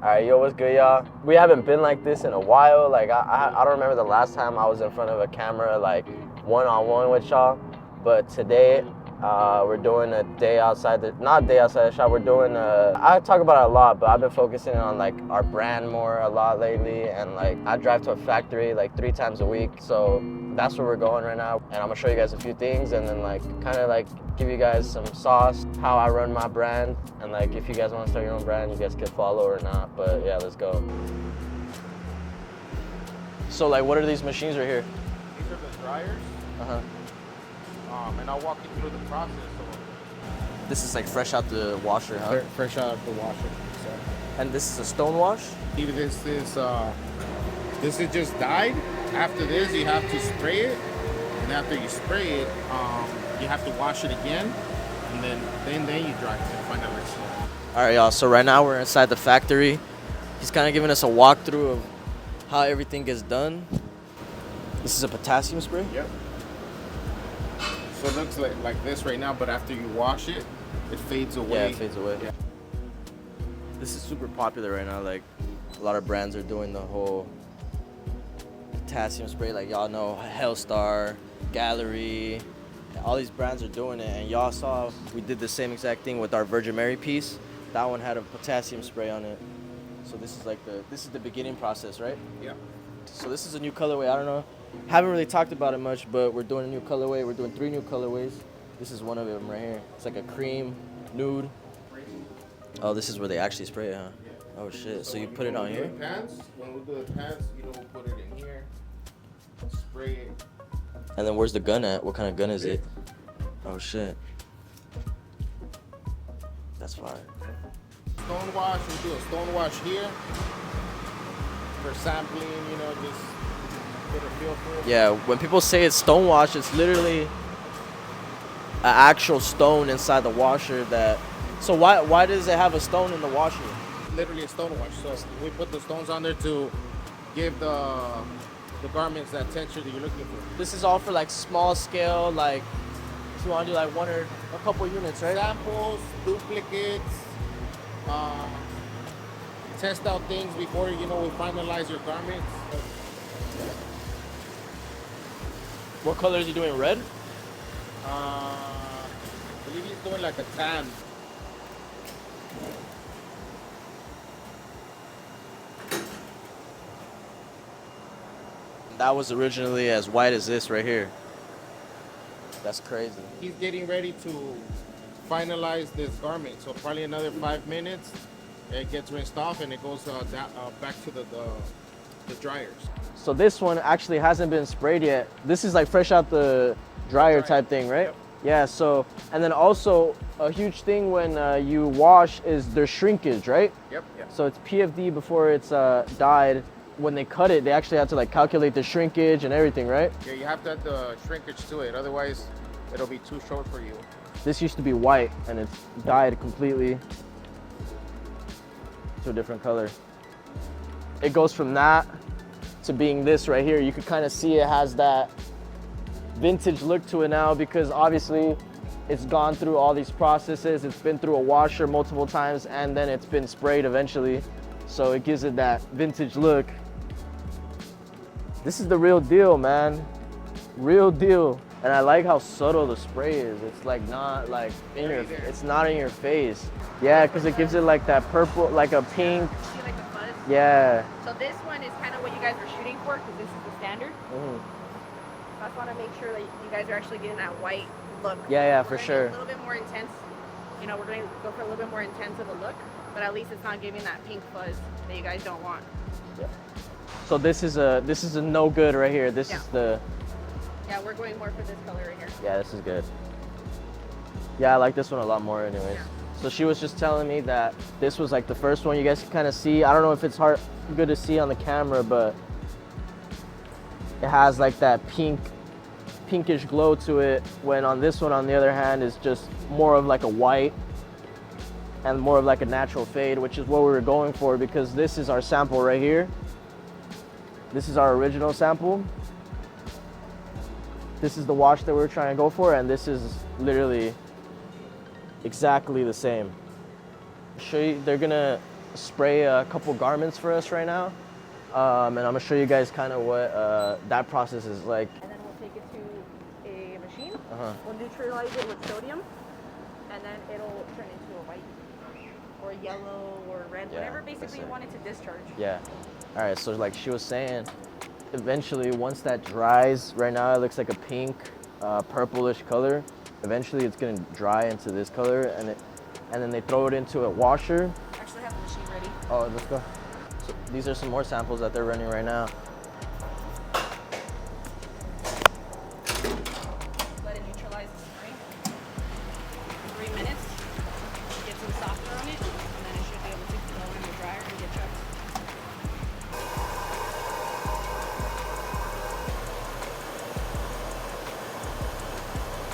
All right, yo, what's good, y'all? We haven't been like this in a while. Like, I don't remember the last time I was in front of a camera, like, one-on-one with y'all. But today, we're doing a day outside not day outside the shop, we're doing I talk about it a lot, but I've been focusing on, like, our brand more a lot lately. And, like, I drive to a factory, like, 3 times a week. So that's where we're going right now. And I'm gonna show you guys a few things and then, like, kind of, like, give you guys some sauce, how I run my brand. And, like, if you guys want to start your own brand, you guys can follow or not. But yeah, let's go. So, like, what are these machines right here? These are the dryers. Uh-huh. And I'll walk you through the process. This is like fresh out the washer, huh? Fresh out of the washer. So. And this is a stone wash? This is just dyed. After this, you have to spray it. And after you spray it, you have to wash it again. And then you dry it and find out what's wrong. All right, y'all. So right now we're inside the factory. He's kind of giving us a walkthrough of how everything gets done. This is a potassium spray? Yep. So it looks like this right now, but after you wash it, it fades away. Yeah, it fades away. Yeah. This is super popular right now. Like, a lot of brands are doing the whole potassium spray. Like, y'all know Hellstar, Gallery, all these brands are doing it. And y'all saw we did the same exact thing with our Virgin Mary piece. That one had a potassium spray on it. So this is like the beginning process, right? Yeah. So this is a new colorway. I don't know. Haven't really talked about it much, but we're doing a new colorway. We're doing 3 new colorways. This is one of them right here. It's like a cream, nude. Oh, this is where they actually spray it, huh? Yeah. Oh shit. So you put it on here? When we do the pants, we'll put it in here, spray it. And then where's the gun at? What kind of gun is it? Oh shit. That's fire. Stone wash, we do a stone wash here for sampling, just get a feel for it. Yeah, when people say it's stone wash, it's literally an actual stone inside the washer that... So why does it have a stone in the washer? Literally a stone wash. So we put the stones on there to give the garments that texture that you're looking for. This is all for like small scale, like if you want to do like 1 or a couple units, right? Samples, duplicates, test out things before we finalize your garments. What color is he doing? Red? I believe he's doing like a tan. That was originally as white as this right here. That's crazy. He's getting ready to finalize this garment. So probably another 5 minutes, it gets rinsed off and it goes back to the dryers. So this one actually hasn't been sprayed yet. This is like fresh out the dryer type thing, right? Yep. Yeah, so, and then also a huge thing when you wash is there's shrinkage, right? Yep. So it's PFD before it's dyed. When they cut it, they actually have to like calculate the shrinkage and everything, right? Yeah, you have to add the shrinkage to it. Otherwise, it'll be too short for you. This used to be white and it's dyed completely to a different color. It goes from that to being this right here. You could kind of see it has that vintage look to it now because obviously it's gone through all these processes. It's been through a washer multiple times and then it's been sprayed eventually. So it gives it that vintage look. This is the real deal, man. Real deal. And I like how subtle the spray is. It's like not like it's not in your face. Yeah, because it gives it like that purple, like a pink. See like the fuzz? Yeah. So this one is kind of what you guys are shooting for because this is the standard. So I just want to make sure that you guys are actually getting that white look. Yeah, for We're gonna sure. do a little bit more intense. We're going to go for a little bit more intense of a look, but at least it's not giving that pink fuzz that you guys don't want. Yeah. So this is a no good right here. This is the... Yeah, we're going more for this color right here. Yeah, this is good. Yeah, I like this one a lot more anyways. Yeah. So she was just telling me that this was like the first one you guys can kind of see. I don't know if it's good to see on the camera, but it has like that pinkish glow to it, when on this one, on the other hand, is just more of like a white and more of like a natural fade, which is what we were going for because this is our sample right here. This is our original sample. This is the wash that we're trying to go for, and this is literally exactly the same. Show you, they're gonna spray a couple garments for us right now. And I'm gonna show you guys kind of what that process is like. And then we'll take it to a machine. We'll neutralize it with sodium, and then it'll turn into a white or yellow or red, whatever basically you want it to discharge. Yeah. All right, so like she was saying, eventually once that dries, right now it looks like a pink, purplish color. Eventually it's gonna dry into this color, and then they throw it into a washer. Actually have the machine ready. Oh, let's go. So these are some more samples that they're running right now. Let it neutralize the spray. 3 minutes. Get some softener on it, and then it should be able to go in the dryer and get chucked.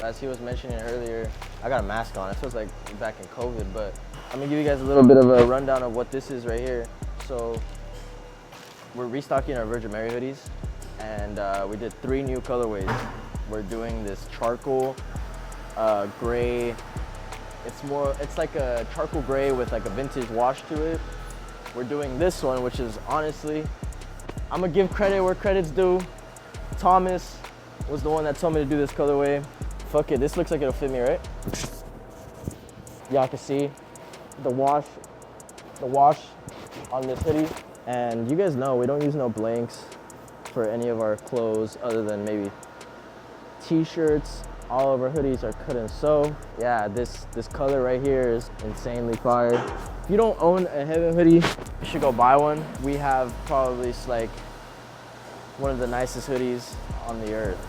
As he was mentioning earlier, I got a mask on. It feels like back in COVID, but I'm gonna give you guys a little bit of a rundown of what this is right here. So we're restocking our Virgin Mary hoodies, and we did 3 new colorways. We're doing this charcoal gray. It's like a charcoal gray with like a vintage wash to it. We're doing this one, which is honestly, I'm gonna give credit where credit's due. Thomas was the one that told me to do this colorway. Fuck it, this looks like it'll fit me, right? Y'all can see the wash on this hoodie. And you guys know we don't use no blanks for any of our clothes other than maybe t-shirts. All of our hoodies are cut and sew. Yeah, this color right here is insanely fire. If you don't own a Heaven hoodie, you should go buy one. We have probably like one of the nicest hoodies on the earth.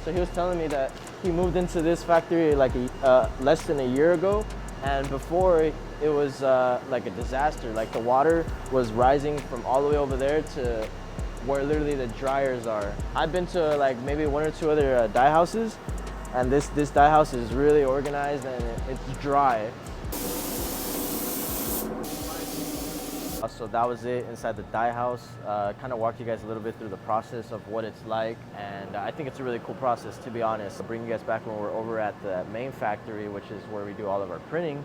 So he was telling me that he moved into this factory like less than a year ago, and before it was like a disaster. Like the water was rising from all the way over there to where literally the dryers are. I've been to like maybe 1 or 2 other dye houses, and this dye house is really organized and it's dry. So that was it inside the dye house. Kind of walked you guys a little bit through the process of what it's like, and I think it's a really cool process, to be honest. I'll bring you guys back when we're over at the main factory, which is where we do all of our printing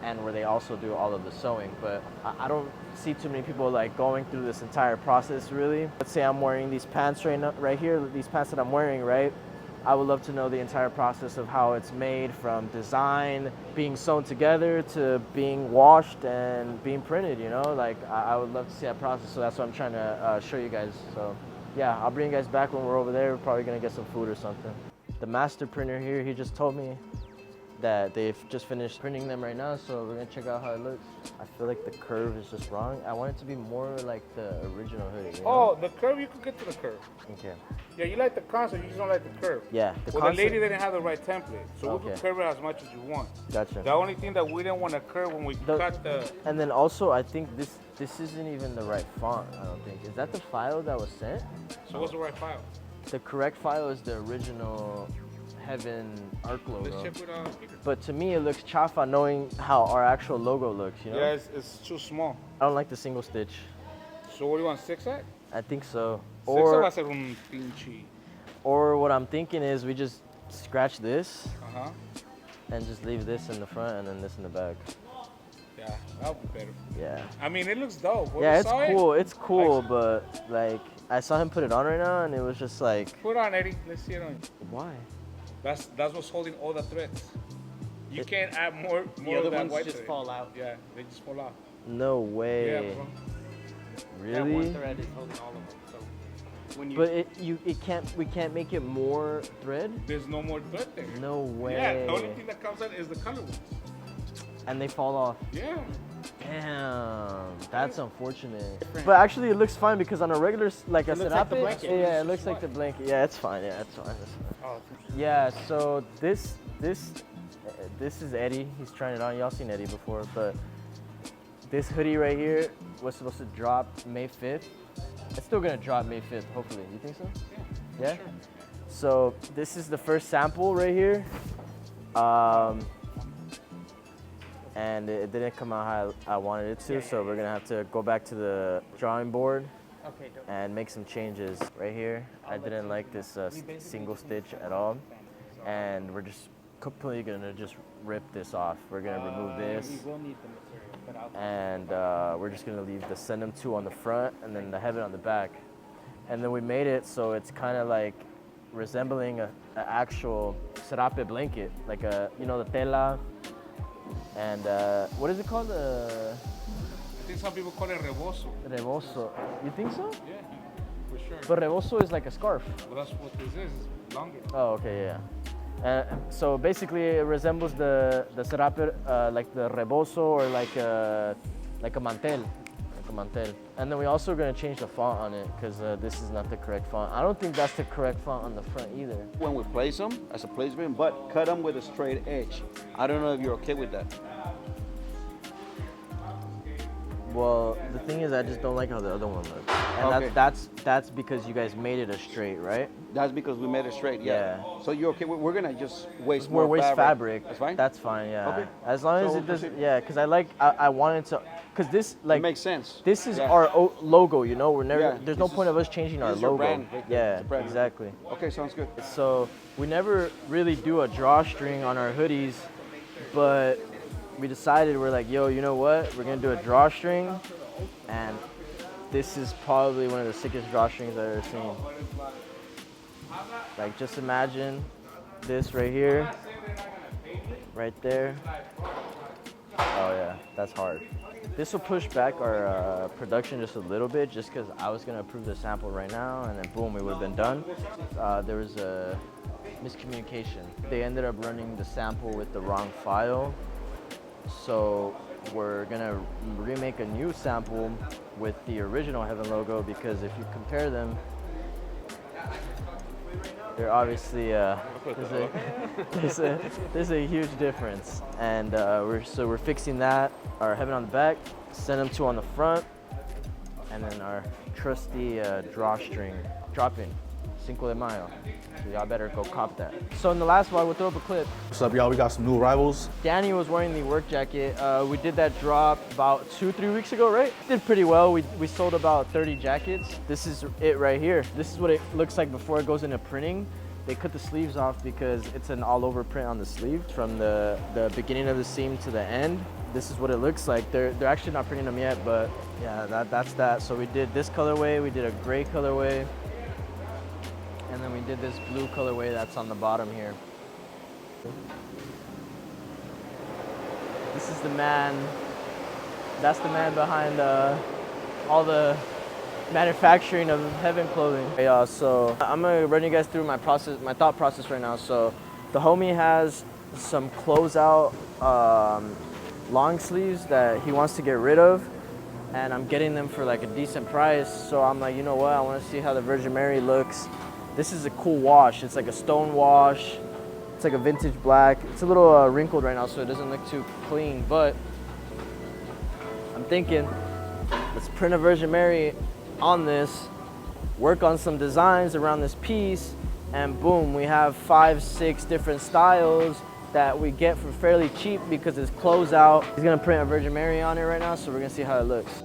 and where they also do all of the sewing. But I don't see too many people like going through this entire process really. Let's say I'm wearing these pants right here, these pants that I'm wearing, right? I would love to know the entire process of how it's made, from design, being sewn together, to being washed and being printed, you know? Like, I would love to see that process, so that's what I'm trying to show you guys. So, yeah, I'll bring you guys back when we're over there. We're probably gonna get some food or something. The master printer here, he just told me that they've just finished printing them right now, so we're gonna check out how it looks. I feel like the curve is just wrong. I want it to be more like the original hoodie, you know? Oh, the curve, you could get to the curve. Okay. Yeah, you like the concept, you just don't like the curve. Yeah, the lady didn't have the right template, so we Okay. could curve it as much as you want. Gotcha. The only thing that we didn't want to curve when we cut the... And then also, I think this isn't even the right font, I don't think. Is that the file that was sent? So what's the right file? The correct file is the original Heaven Arc logo. Let's check with Peter. But to me, it looks chafa knowing how our actual logo looks, you know? Yeah, it's too small. I don't like the single stitch. So what do you want, 6X? I think so. 6X va a ser un pinche. Or what I'm thinking is we just scratch this Uh-huh. and just leave this in the front and then this in the back. Yeah, that would be better. Yeah. I mean, it looks dope. When Yeah, we it's saw cool. It, It's cool, but like I saw him put it on right now and it was just like, put it on, Eddie. Let's see it on. why? That's what's holding all the threads. You can't add more The other of that ones white just thread. fall out. Yeah, they just fall off. No way. Yeah, bro. That one Really? thread is holding all of them. So when you But we can't make it more thread? There's no more thread there. No way. Yeah, the only thing that comes out is the color ones. And they fall off. Yeah. Damn, that's unfortunate. But actually, it looks fine because on a regular, like I said, looks like the outfit, blanket. yeah, it looks like the blanket. Yeah, it's fine. Yeah, it's fine. It's fine. Oh, Yeah. So this is Eddie. He's trying it on. Y'all seen Eddie before, but this hoodie right here was supposed to drop May 5th. It's still gonna drop May 5th, hopefully. You think so? Yeah. sure. So this is the first sample right here. and it didn't come out how I wanted it to, so we're gonna have to go back to the drawing board Okay, dope. and make some changes. Right here, I didn't like this single stitch at all, and we're just completely gonna just rip this off. We're gonna remove this, We will need the material, but I'll and we're just gonna leave the send them to on the front and then the heaven on the back. And then we made it so it's kind of like resembling a actual serape blanket, like a, you know, the tela, and what is it called? I think some people call it rebozo. Rebozo. You think so? Yeah, for sure. But rebozo is like a scarf. Well, that's what this is. It's longer. Oh, okay, yeah. So basically, it resembles the serape, like the rebozo, or like a mantel, And then we also are gonna change the font on it because this is not the correct font. I don't think that's the correct font on the front either. When we place them as a placement, but cut them with a straight edge. I don't know if you're okay with that. Well, the thing is, I just don't like how the other one looks, and Okay. that's because you guys made it a straight, right? That's because we made it straight, yeah. Yeah. So you're okay? We're gonna just waste More more waste fabric. That's fine? That's fine, yeah. Okay. As long as So it doesn't, proceed. yeah. Because I wanted to, because this It like makes sense. this is Yeah. our logo, you know. We're never. Yeah, There's no this point is- of us changing our this is your logo. brand right there. Yeah, It's a brand. exactly. Okay, sounds good. So we never really do a drawstring on our hoodies, but we decided, we're like, yo, you know what? We're gonna do a drawstring, and this is probably one of the sickest drawstrings I've ever seen. Like, just imagine this right here, right there. Oh yeah, that's hard. This will push back our production just a little bit, just because I was gonna approve the sample right now, and then boom, we would have been done. There was a miscommunication. They ended up running the sample with the wrong file, so we're gonna remake a new sample with the original Heaven logo, because if you compare them, they're obviously there's a huge difference, and we're fixing that. Our Heaven on the back, send them to on the front, and then our trusty drawstring dropping Cinco de Mayo. So y'all better go cop that. So in the last vlog, we'll throw up a clip. What's up, y'all? We got some new arrivals. Danny was wearing the work jacket. We did that drop about 2-3 weeks ago, right? Did pretty well. We sold about 30 jackets. This is it right here. This is what it looks like before it goes into printing. They cut the sleeves off because it's an all over print on the sleeve from the beginning of the seam to the end. This is what it looks like. They're actually not printing them yet, but yeah, that's that. So we did this colorway, we did a gray colorway, and then we did this blue colorway that's on the bottom here. This is the man, that's the man behind all the manufacturing of Heaven clothing. Hey, y'all, so I'm gonna run you guys through my thought process right now. So the homie has some closeout long sleeves that he wants to get rid of, and I'm getting them for like a decent price. So I'm like, you know what, I want to see how the Virgin Mary looks. This is a cool wash. It's like a stone wash. It's like a vintage black. It's a little wrinkled right now, so it doesn't look too clean, but I'm thinking, let's print a Virgin Mary on this, work on some designs around this piece, and boom, we have 5-6 different styles that we get for fairly cheap because it's closeout. He's gonna print a Virgin Mary on it right now, so we're gonna see how it looks.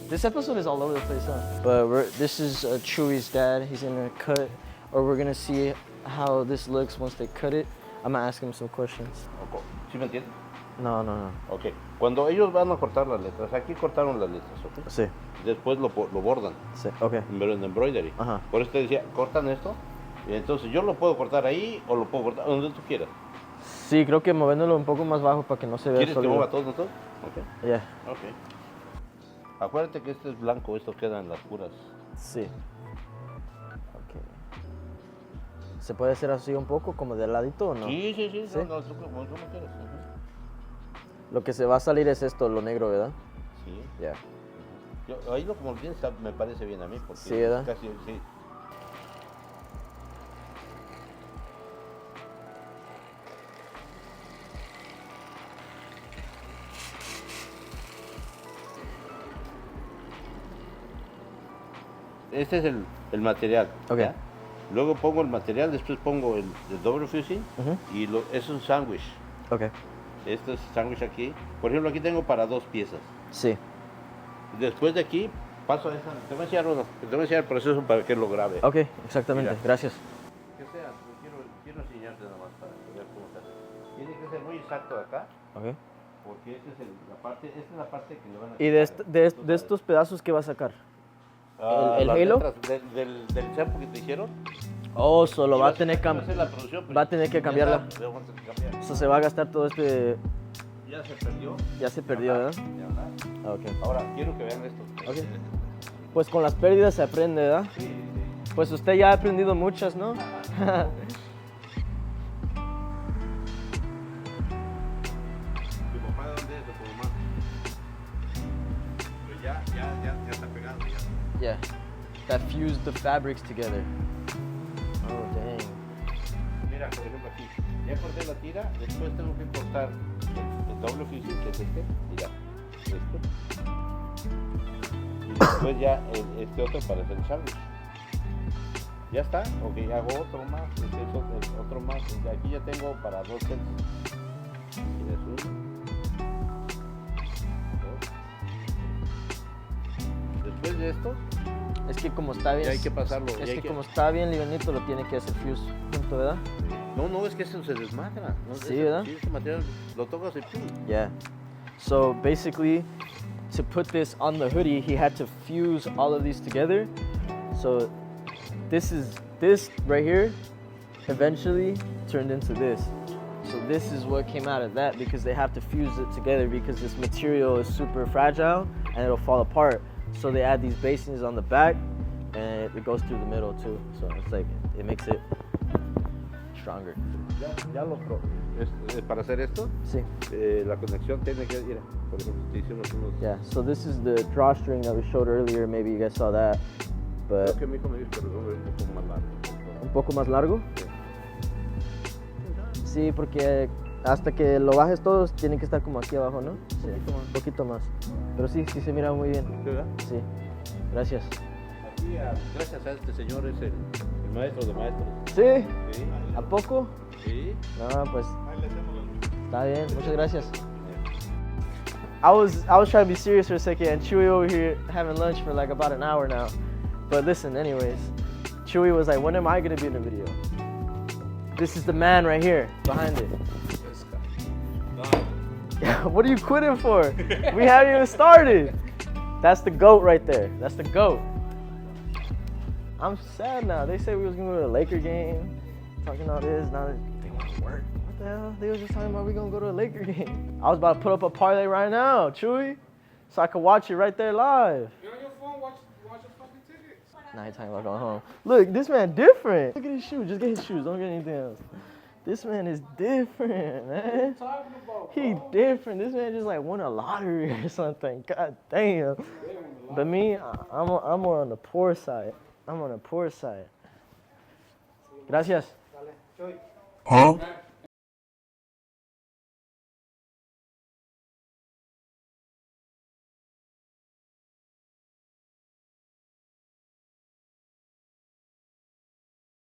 This episode is all over the place, huh? But this is Chewy's dad. He's gonna cut, or we're gonna see how this looks once they cut it. I'm gonna ask him some questions. ¿Sí me entiendes? No. Ok. Cuando ellos van a cortar las letras, aquí cortaron las letras, ¿ok? Sí, Después lo bordan, sí, ok. en embroidery. Ajá. Por eso te decía, cortan esto, y entonces yo lo puedo cortar ahí o lo puedo cortar donde tú quieras. Sí, creo que moviéndolo un poco más bajo para que no se vea ¿Quieres que sólido. mueva todo, todo? Ok. Yeah, Ok. Acuérdate que este es blanco, esto queda en las puras. sí. Ok. ¿Se puede hacer así un poco, como de ladito o no? Sí. ¿Sí? No, tú como quieras. Ujú. Lo que se va a salir es esto, lo negro, ¿verdad? Sí. Ya. Ahí lo como lo tienes me parece bien a mí, porque Sí, ¿verdad? casi, sí. este es el material. Ok. ¿ya? Luego pongo el material, después pongo el doble fusing y es un sándwich. Ok. Este es sándwich aquí. Por ejemplo, aquí tengo para 2 piezas. Sí. Después de aquí paso a esa. Te voy a enseñar el proceso para que lo grabe. Ok, exactamente. Mira. Gracias. Que sea, quiero enseñarte nada más para ver cómo se hace. Tiene que ser muy exacto de acá, Ok. porque esta es la parte que le van a ¿Y de estos pedazos qué va a sacar? el las halo? letras del sample que te hicieron. Oh, solo va a tener que hacer la producción, va a tener que cambiarla. le vamos a tener que cambiar. Eso se va a gastar todo este. Ya se perdió. Ya se perdió, Ajá, ¿verdad? ya está. Ok. Ahora quiero que vean esto. Ok. Pues con las pérdidas se aprende, ¿verdad? Sí, sí. Pues usted ya ha aprendido muchas, ¿no? Mi papá, ¿dónde es? De tu mamá. Pero ya está pegado. Ya. Yeah. That fused the fabrics together. Oh, dang. Mira, por ejemplo aquí, ya corté la tira, después tengo que cortar el doble fusing, que es mira, y después ya este otro para hacer el sándwich. Ya está, ok, hago otro más, otro más, y aquí ya tengo para 2 sets. Tienes uno, 2. Después de esto, Es que como está bien. ya hay que pasarlo. Es ya hay que como está bien livianito lo tiene que hacer fuse junto, ¿verdad? No, es que eso se desmadra. ¿No? Sí, ¿verdad? Sí, ese material lo tocas y ¡pum! Yeah. So basically, to put this on the hoodie, he had to fuse all of these together. So this right here eventually turned into this. So this is what came out of that because they have to fuse it together because this material is super fragile and it'll fall apart. So they add these basins on the back and it goes through the middle too. So it's like, it makes it stronger. Ya lo para hacer esto, See? la conexión tiene que ir, por ejemplo, te hicimos unos. Yeah, so this is the drawstring that we showed earlier. Maybe you guys saw that. But Creo que mi hijo me dijo que lo es un poco más largo. un poco más largo. Sí, porque hasta que lo bajes todos tienen que estar como aquí abajo, ¿no? Sí, un poquito más. Pero sí se mira muy bien. ¿Verdad? Sí, gracias. Aquí, gracias a este señor, es el maestro de maestros. ¿Sí? Sí. ¿A poco? Sí. No, pues está bien, muchas gracias. I was trying to be serious for a second and Chewy over here having lunch for like about an hour now. But listen, anyways, Chewy was like, when am I gonna be in the video? This is the man right here, behind it. What are you quitting for? We haven't even started. That's the GOAT right there. That's the GOAT. I'm sad now. They said we was gonna go to a Laker game, talking all this. Now they want to work. What the hell? They was just talking about we gonna go to a Laker game. I was about to put up a parlay right now, Chewy, so I could watch it right there live. Get on your phone, watch your fucking tickets. Now he's talking about going home. Look, this man different. Look at his shoes. Just get his shoes. Don't get anything else. This man is different, man. He different. This man just like won a lottery or something. God damn. But me, I'm more on the poor side. I'm on the poor side. Gracias. Huh?